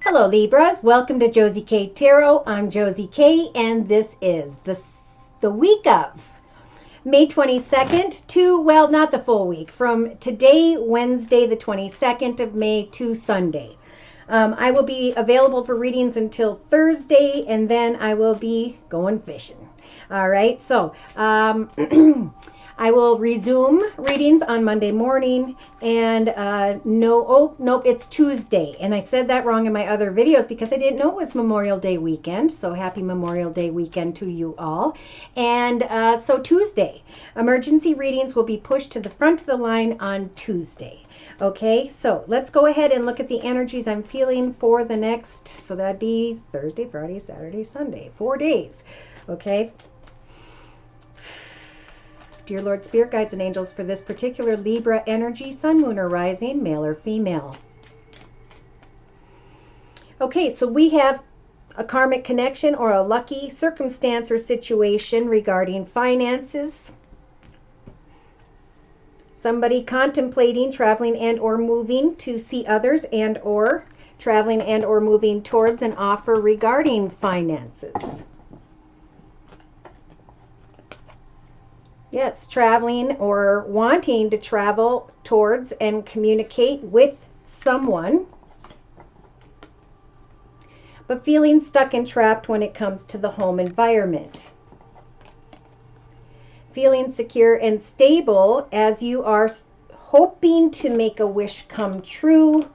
Hello Libras, welcome to Josie K Tarot. I'm Josie K and this is the week of May 22nd to, well, not the full week, from today, Wednesday the 22nd of May to Sunday. I will be available for readings until Thursday and then I will be going fishing. All right, so I will resume readings on Monday morning and nope, it's Tuesday. And I said that wrong in my other videos because I didn't know it was Memorial Day weekend. So happy Memorial Day weekend to you all. And so Tuesday, emergency readings will be pushed to the front of the line on Tuesday. Okay, so let's go ahead and look at the energies I'm feeling for the next, so that'd be Thursday, Friday, Saturday, Sunday, 4 days. Okay. Dear Lord, Spirit Guides and Angels, for this particular Libra energy, Sun, Moon, or Rising, male or female. Okay, so we have a karmic connection or a lucky circumstance or situation regarding finances. Somebody contemplating traveling and or moving to see others and or traveling and or moving towards an offer regarding finances. Yes, traveling or wanting to travel towards and communicate with someone, but feeling stuck and trapped when it comes to the home environment. Feeling secure and stable as you are hoping to make a wish come true.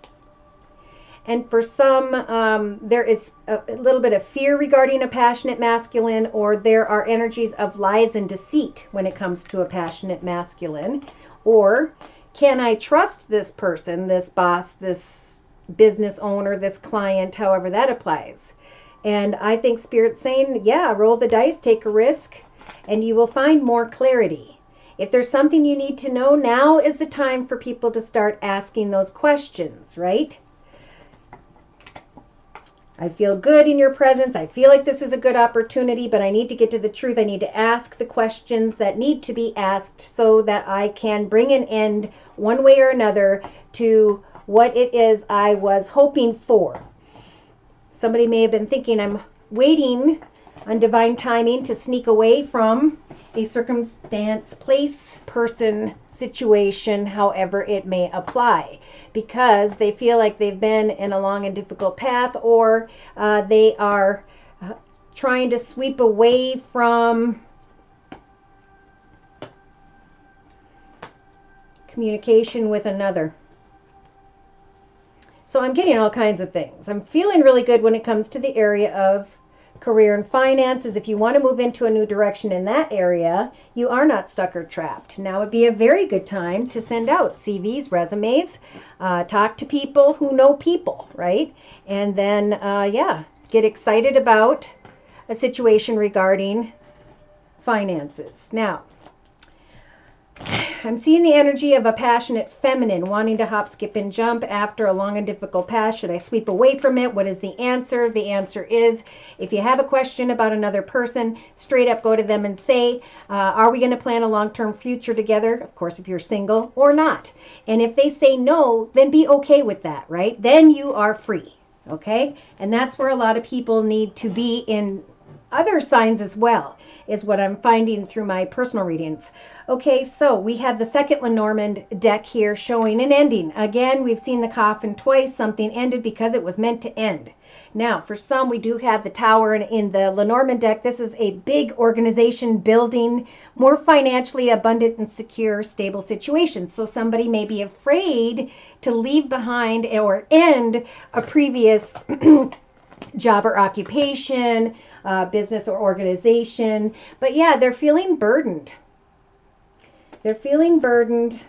And for some, there is a little bit of fear regarding a passionate masculine, or there are energies of lies and deceit when it comes to a passionate masculine. Or can I trust this person, this boss, this business owner, this client, however that applies? And I think Spirit's saying, yeah, roll the dice, take a risk, and you will find more clarity. If there's something you need to know, now is the time for people to start asking those questions, right? I feel good in your presence. I feel like this is a good opportunity, but I need to get to the truth. I need to ask the questions that need to be asked so that I can bring an end one way or another to what it is I was hoping for. Somebody may have been thinking, I'm waiting on divine timing to sneak away from a circumstance, place, person, situation, however it may apply, because they feel like they've been in a long and difficult path, or they are trying to sweep away from communication with another. So I'm getting all kinds of things. I'm feeling really good when it comes to the area of career and finances. If you want to move into a new direction in that area, you are not stuck or trapped. Now would be a very good time to send out CVs, resumes, talk to people who know people, right? And then, yeah, get excited about a situation regarding finances. Now, I'm seeing the energy of a passionate feminine wanting to hop, skip, and jump after a long and difficult path. Should I sweep away from it? What is the answer? The answer is, if you have a question about another person, straight up go to them and say, are we going to plan a long-term future together? Of course, if you're single, or not. And if they say no, then be okay with that, right? Then you are free, okay? And that's where a lot of people need to be in other signs as well, is what I'm finding through my personal readings. Okay, so we have the second Lenormand deck here showing an ending. Again, we've seen the coffin twice. Something ended because it was meant to end. Now, for some, we do have the Tower, and in the Lenormand deck, this is a big organization building more financially abundant and secure, stable situation. So somebody may be afraid to leave behind or end a previous job or occupation, business or organization. But yeah, they're feeling burdened. They're feeling burdened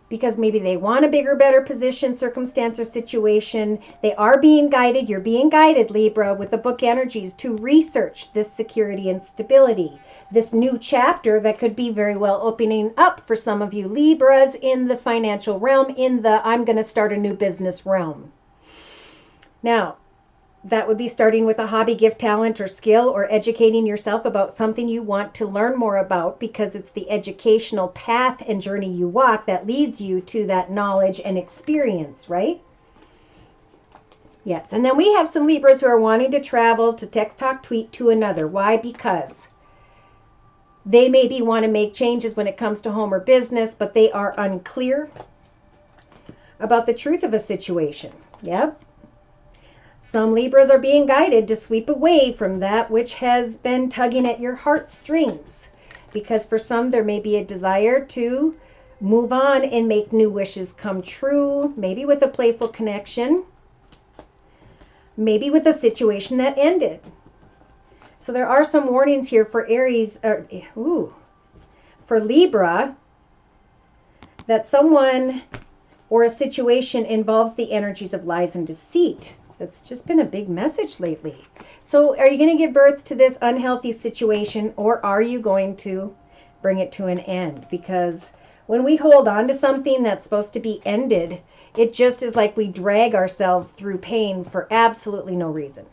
because maybe they want a bigger, better position, circumstance, or situation. They are being guided. You're being guided, Libra, with the book energies to research this security and stability. This new chapter that could be very well opening up for some of you Libras in the financial realm, in the I'm going to start a new business realm. Now, that would be starting with a hobby, gift, talent, or skill, or educating yourself about something you want to learn more about, because it's the educational path and journey you walk that leads you to that knowledge and experience, right? Yes, and then we have some Libras who are wanting to travel to text, talk, tweet to another. Why? Because they maybe want to make changes when it comes to home or business, but they are unclear about the truth of a situation. Yep. Some Libras are being guided to sweep away from that which has been tugging at your heartstrings, because for some there may be a desire to move on and make new wishes come true, maybe with a playful connection, maybe with a situation that ended. So there are some warnings here for Aries, for Libra, that someone or a situation involves the energies of lies and deceit. That's just been a big message lately. So are you going to give birth to this unhealthy situation, or are you going to bring it to an end? Because when we hold on to something that's supposed to be ended, it just is like we drag ourselves through pain for absolutely no reason.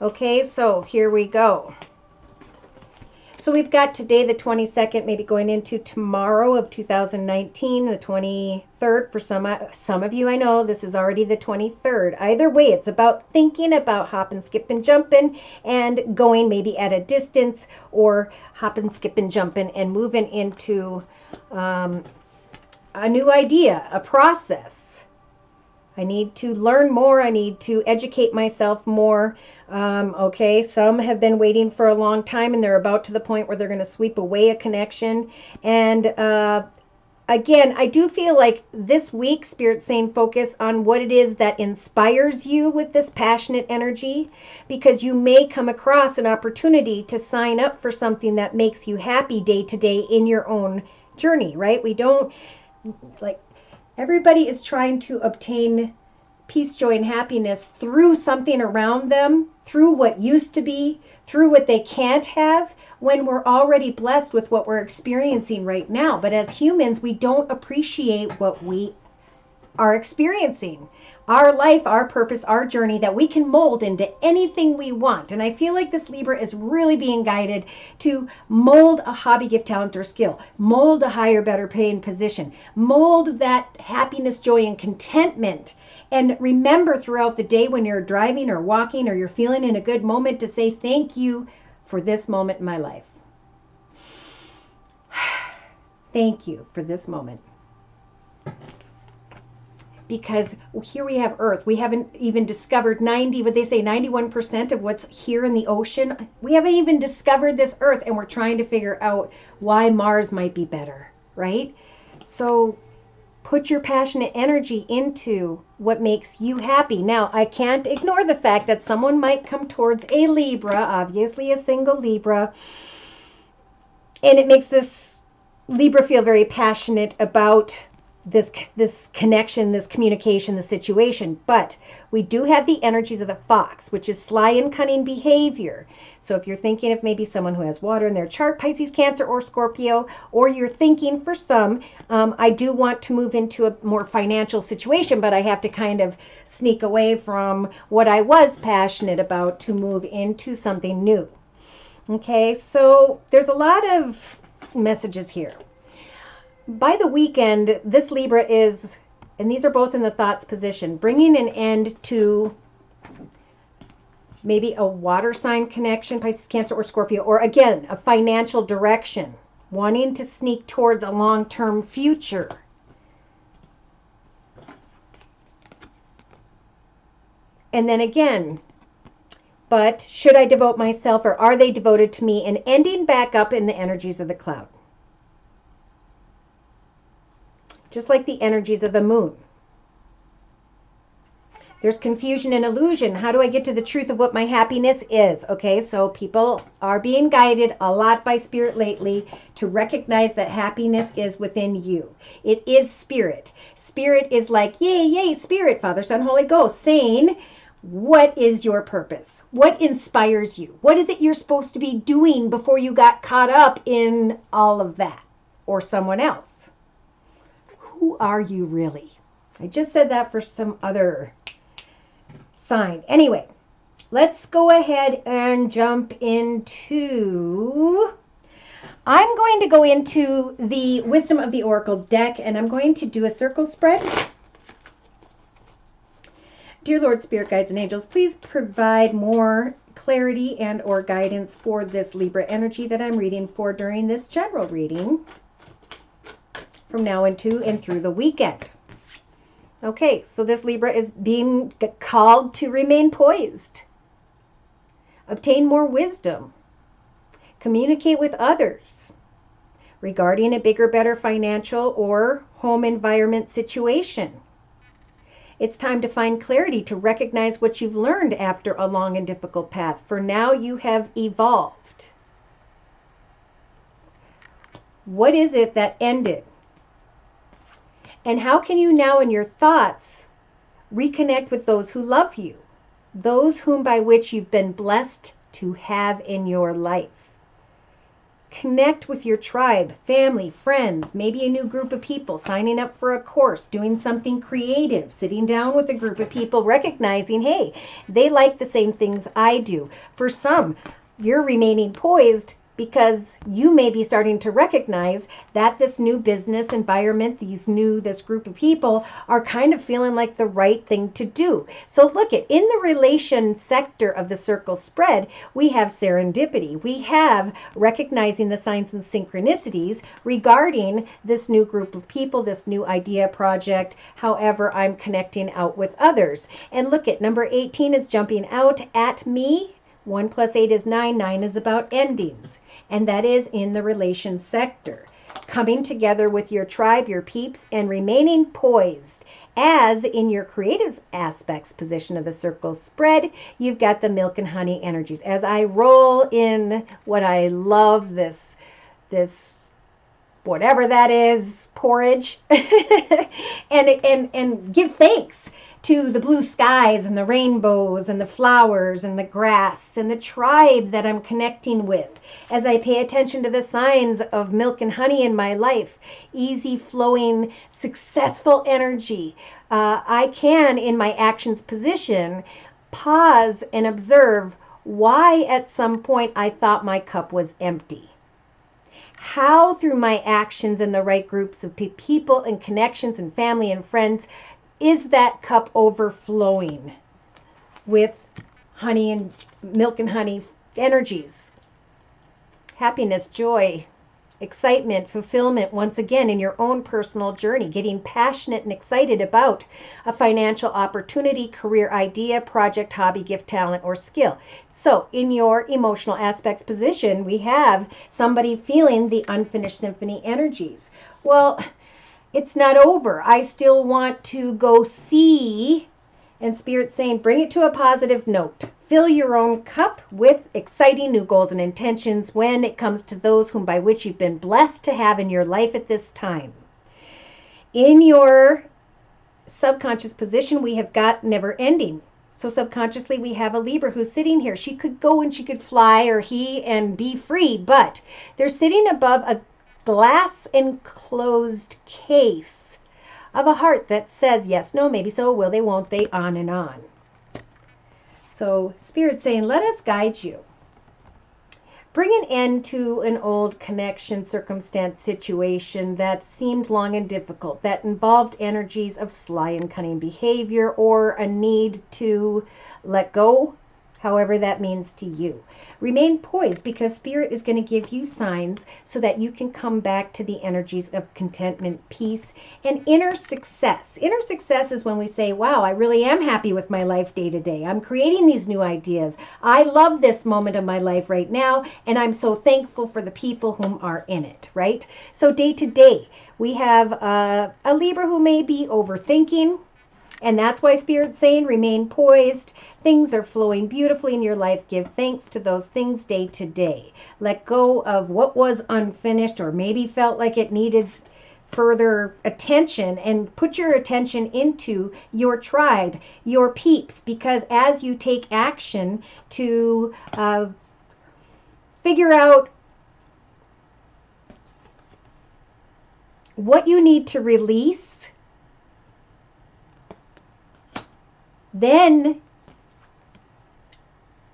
Okay, so here we go. So we've got today the 22nd, maybe going into tomorrow of 2019, the 23rd. For some of you, I know this is already the 23rd. Either way, it's about thinking about hopping, skipping, jumping, and going maybe at a distance, or hopping, skipping, jumping, and moving into a new idea, a process. I need to learn more. I need to educate myself more. Okay, some have been waiting for a long time, and they're about to the point where they're going to sweep away a connection. And again, I do feel like this week, Spirit's saying focus on what it is that inspires you with this passionate energy, because you may come across an opportunity to sign up for something that makes you happy day to day in your own journey, right? We don't, like, everybody is trying to obtain peace, joy, and happiness through something around them, through what used to be, through what they can't have, when we're already blessed with what we're experiencing right now. But as humans, we don't appreciate what we are experiencing. Our life, our purpose, our journey that we can mold into anything we want. And I feel like this Libra is really being guided to mold a hobby, gift, talent, or skill, mold a higher, better paying position, mold that happiness, joy, and contentment. And remember throughout the day when you're driving or walking or you're feeling in a good moment to say thank you for this moment in my life. Thank you for this moment. Because here we have Earth. We haven't even discovered 91% of what's here in the ocean. We haven't even discovered this Earth, and we're trying to figure out why Mars might be better, right? So put your passionate energy into what makes you happy. Now, I can't ignore the fact that someone might come towards a Libra, obviously a single Libra, and it makes this Libra feel very passionate about this connection, this communication, the situation. But we do have the energies of the fox, which is sly and cunning behavior. So if you're thinking of maybe someone who has water in their chart, Pisces, Cancer, or Scorpio, or you're thinking for some, I do want to move into a more financial situation, but I have to kind of sneak away from what I was passionate about to move into something new. Okay, so there's a lot of messages here. By the weekend, this Libra is, and these are both in the thoughts position, bringing an end to maybe a water sign connection, Pisces, Cancer, or Scorpio, or again, a financial direction, wanting to sneak towards a long-term future. And then again, but should I devote myself, or are they devoted to me, and ending back up in the energies of the cloud? Just like the energies of the moon. There's confusion and illusion. How do I get to the truth of what my happiness is? Okay, so people are being guided a lot by Spirit lately to recognize that happiness is within you. It is Spirit. Spirit is like, yay, yay, Spirit, Father, Son, Holy Ghost, saying, what is your purpose? What inspires you? What is it you're supposed to be doing before you got caught up in all of that or someone else? Who are you really? I just said that for some other sign. Anyway, let's go ahead and jump into, I'm going to go into the Wisdom of the Oracle deck, and I'm going to do a circle spread. Dear Lord, Spirit Guides, and Angels, please provide more clarity and or guidance for this Libra energy that I'm reading for during this general reading from now into and through the weekend. Okay, so this Libra is being called to remain poised, obtain more wisdom, communicate with others regarding a bigger, better financial or home environment situation. It's time to find clarity, to recognize what you've learned after a long and difficult path. For now, you have evolved. What is it that ended? And how can you now in your thoughts reconnect with those who love you, those whom by which you've been blessed to have in your life? Connect with your tribe, family, friends, maybe a new group of people, signing up for a course, doing something creative, sitting down with a group of people, recognizing, hey, they like the same things I do. For some, you're remaining poised because you may be starting to recognize that this new business environment, this group of people are kind of feeling like the right thing to do. So look at, in the relation sector of the circle spread, we have serendipity. We have recognizing the signs and synchronicities regarding this new group of people, this new idea, project, however I'm connecting out with others. And look at number 18 is jumping out at me. 1 + 8 is 9. 9 is about endings. And that is in the relation sector. Coming together with your tribe, your peeps, and remaining poised. As in your creative aspects position of the circle spread, you've got the milk and honey energies. As I roll in what I love, this whatever that is, porridge, and give thanks to the blue skies and the rainbows and the flowers and the grass and the tribe that I'm connecting with as I pay attention to the signs of milk and honey in my life. Easy flowing, successful energy. I can, in my actions position, pause and observe why at some point I thought my cup was empty. How through my actions and the right groups of people and connections and family and friends is that cup overflowing with honey and milk and honey energies? Happiness, joy, excitement, fulfillment, once again in your own personal journey, getting passionate and excited about a financial opportunity, career idea, project, hobby, gift, talent, or skill. So in your emotional aspects position, we have somebody feeling the unfinished symphony energies. Well, it's not over. I still want to go see, and Spirit's saying, bring it to a positive note. Fill your own cup with exciting new goals and intentions when it comes to those whom by which you've been blessed to have in your life at this time. In your subconscious position, we have got never ending. So subconsciously, we have a Libra who's sitting here. She could go and she could fly, or he, and be free, but they're sitting above a glass enclosed case of a heart that says yes, no, maybe so, will they, won't they, on and on. So Spirit's saying, let us guide you. Bring an end to an old connection, circumstance, situation that seemed long and difficult, that involved energies of sly and cunning behavior or a need to let go, however that means to you. Remain poised, because Spirit is going to give you signs so that you can come back to the energies of contentment, peace, and inner success. Inner success is when we say, wow, I really am happy with my life day to day. I'm creating these new ideas. I love this moment of my life right now, and I'm so thankful for the people whom are in it, right? So day to day, we have a Libra who may be overthinking, and that's why Spirit's saying remain poised. Things are flowing beautifully in your life. Give thanks to those things day to day. Let go of what was unfinished or maybe felt like it needed further attention, and put your attention into your tribe, your peeps, because as you take action to figure out what you need to release, then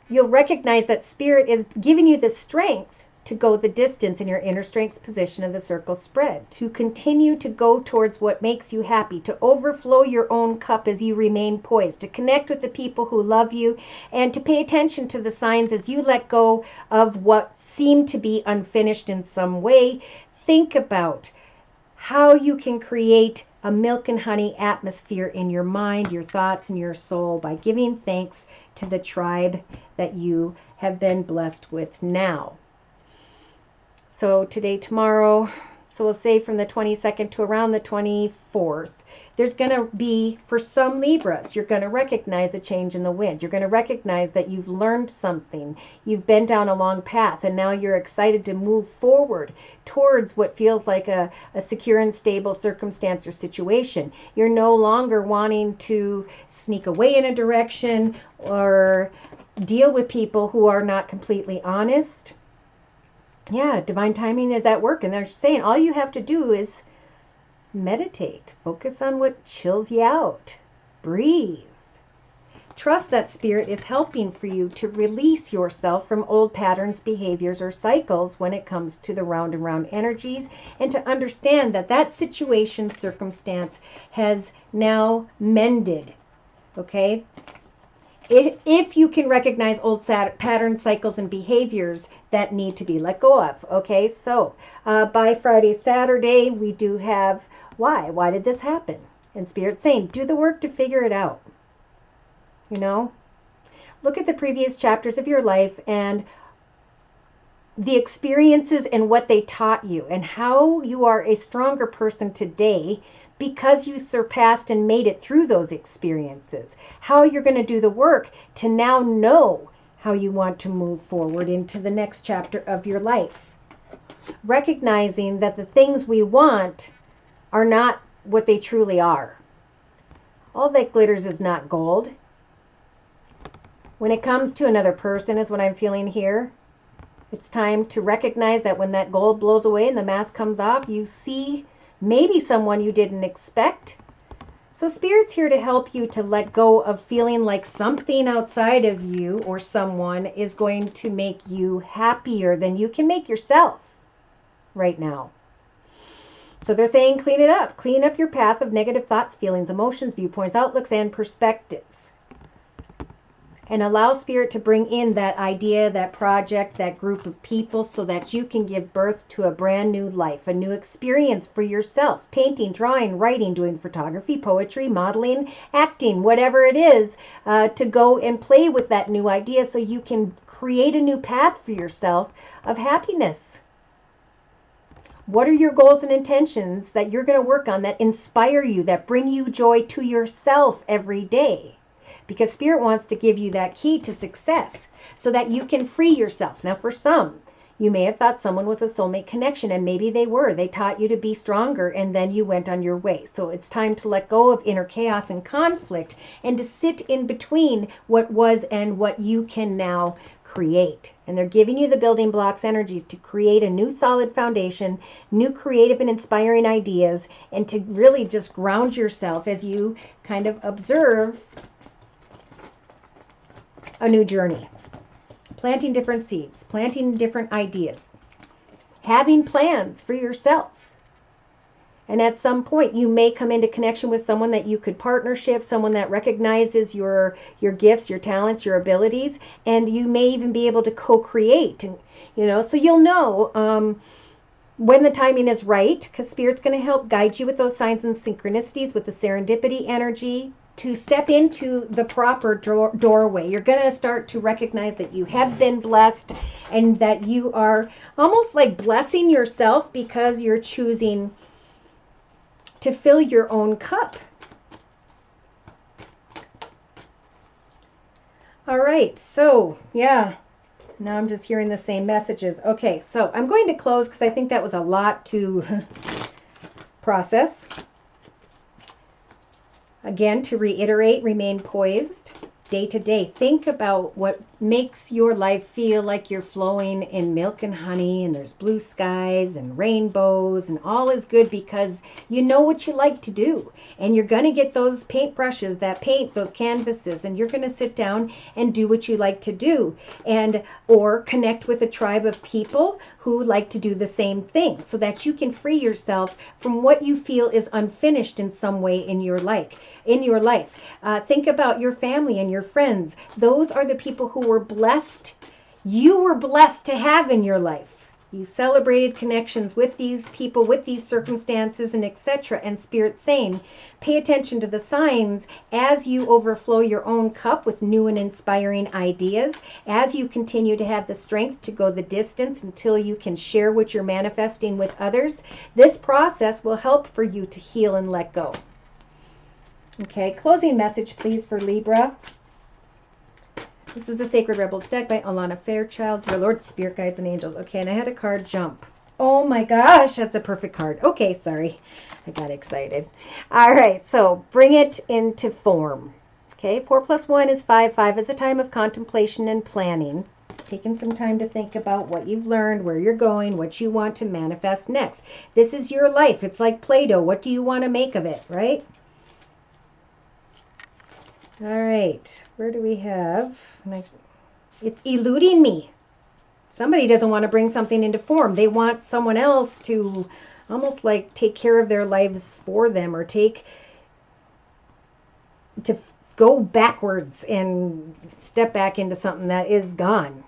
you'll recognize that Spirit is giving you the strength to go the distance in your inner strength's position of the circle spread, to continue to go towards what makes you happy, to overflow your own cup as you remain poised, to connect with the people who love you, and to pay attention to the signs as you let go of what seemed to be unfinished in some way. Think about how you can create a milk and honey atmosphere in your mind, your thoughts, and your soul by giving thanks to the tribe that you have been blessed with now. So today, tomorrow, so we'll say from the 22nd to around the 24th, there's going to be, for some Libras, you're going to recognize a change in the wind. You're going to recognize that you've learned something. You've been down a long path, and now you're excited to move forward towards what feels like a secure and stable circumstance or situation. You're no longer wanting to sneak away in a direction or deal with people who are not completely honest. Yeah, divine timing is at work, and they're saying all you have to do is meditate. Focus on what chills you out. Breathe. Trust that Spirit is helping for you to release yourself from old patterns, behaviors, or cycles when it comes to the round and round energies, and to understand that that situation, circumstance has now mended. Okay? If you can recognize old patterns, cycles, and behaviors that need to be let go of. Okay, so by Friday, Saturday, we do have why. Why did this happen? And Spirit's saying, do the work to figure it out. You know, look at the previous chapters of your life and the experiences and what they taught you and how you are a stronger person today because you surpassed and made it through those experiences. How you're going to do the work to now know how you want to move forward into the next chapter of your life. Recognizing that the things we want are not what they truly are. All that glitters is not gold. When it comes to another person, is what I'm feeling here. It's time to recognize that when that gold blows away and the mask comes off, you see maybe someone you didn't expect. So Spirit's here to help you to let go of feeling like something outside of you or someone is going to make you happier than you can make yourself right now. So they're saying clean it up. Clean up your path of negative thoughts, feelings, emotions, viewpoints, outlooks, and perspectives. And allow Spirit to bring in that idea, that project, that group of people so that you can give birth to a brand new life, a new experience for yourself. Painting, drawing, writing, doing photography, poetry, modeling, acting, whatever it is, to go and play with that new idea so you can create a new path for yourself of happiness. What are your goals and intentions that you're going to work on that inspire you, that bring you joy to yourself every day? Because Spirit wants to give you that key to success so that you can free yourself. Now, for some, you may have thought someone was a soulmate connection, and maybe they were. They taught you to be stronger, and then you went on your way. So it's time to let go of inner chaos and conflict and to sit in between what was and what you can now create. And they're giving you the building blocks energies to create a new solid foundation, new creative and inspiring ideas, and to really just ground yourself as you kind of observe a new journey. Planting different seeds, planting different ideas, having plans for yourself. And at some point, you may come into connection with someone that you could partnership, someone that recognizes your gifts, your talents, your abilities, and you may even be able to co-create. And so you'll know when the timing is right, because Spirit's going to help guide you with those signs and synchronicities, with the serendipity energy, to step into the proper doorway. You're going to start to recognize that you have been blessed and that you are almost like blessing yourself because you're choosing to fill your own cup. All right, so yeah, now I'm just hearing the same messages. Okay, so I'm going to close because I think that was a lot to process. Again, to reiterate, remain poised. day to day. Think about what makes your life feel like you're flowing in milk and honey, and there's blue skies and rainbows, and all is good because you know what you like to do. And you're going to get those paintbrushes, that paint, those canvases, and you're going to sit down and do what you like to do. And or connect with a tribe of people who like to do the same thing, so that you can free yourself from what you feel is unfinished in some way in your life. Think about your family and your friends. Those are the people who were blessed. You were blessed to have in your life. You celebrated connections with these people, with these circumstances, and etc. And Spirit's saying, pay attention to the signs as you overflow your own cup with new and inspiring ideas, as you continue to have the strength to go the distance until you can share what you're manifesting with others. This process will help for you to heal and let go. Okay, closing message, please, for Libra. This is the Sacred Rebels deck by Alana Fairchild. Dear Lord, Spirit Guides and Angels. Okay, and I had a card jump. Oh my gosh, that's a perfect card. Okay, sorry. I got excited. All right, so bring it into form. Okay, 4 + 1 is 5. 5 is a time of contemplation and planning. Taking some time to think about what you've learned, where you're going, what you want to manifest next. This is your life. It's like Play-Doh. What do you want to make of it, right? All right, where do we have? It's eluding me. Somebody doesn't want to bring something into form. They want someone else to almost like take care of their lives for them, or to go backwards and step back into something that is gone.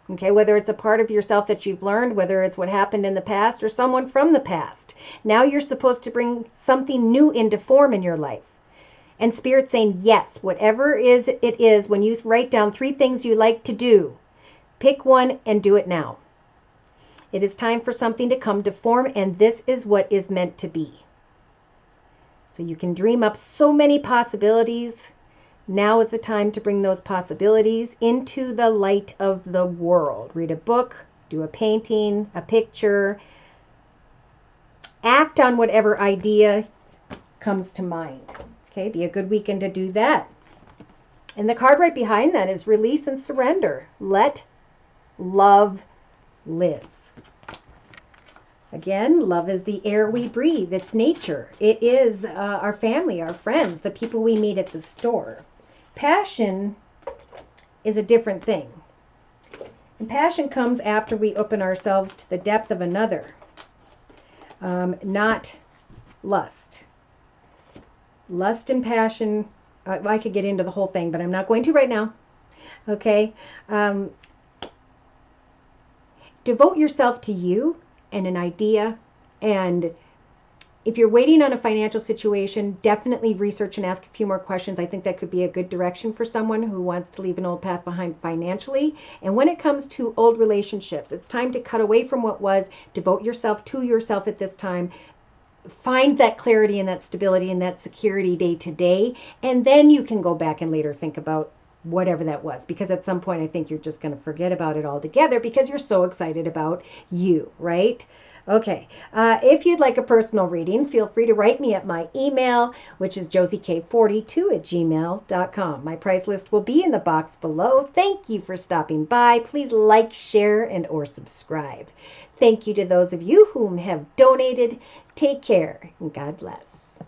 Okay, whether it's a part of yourself that you've learned, whether it's what happened in the past or someone from the past. Now you're supposed to bring something new into form in your life. And Spirit's saying, yes, whatever it is, when you write down 3 things you like to do, pick one and do it now. It is time for something to come to form, and this is what is meant to be. So you can dream up so many possibilities. Now is the time to bring those possibilities into the light of the world. Read a book, do a painting, a picture. Act on whatever idea comes to mind. Okay, be a good weekend to do that. And the card right behind that is release and surrender. Let love live. Again, love is the air we breathe. It's nature. It is our family, our friends, the people we meet at the store. Passion is a different thing. And passion comes after we open ourselves to the depth of another, not lust. Lust and passion, I could get into the whole thing, but I'm not going to right now. Okay? Devote yourself to you and an idea. And if you're waiting on a financial situation, definitely research and ask a few more questions. I think that could be a good direction for someone who wants to leave an old path behind financially. And when it comes to old relationships, it's time to cut away from what was. Devote yourself to yourself at this time. Find that clarity and that stability and that security day to day, and then you can go back and later think about whatever that was, because at some point I think you're just going to forget about it altogether because you're so excited about you, right? Okay, if you'd like a personal reading, feel free to write me at my email, which is josiek42@gmail.com. My price list will be in the box below. Thank you for stopping by. Please like, share, and or subscribe. Thank you to those of you whom have donated. Take care, and God bless.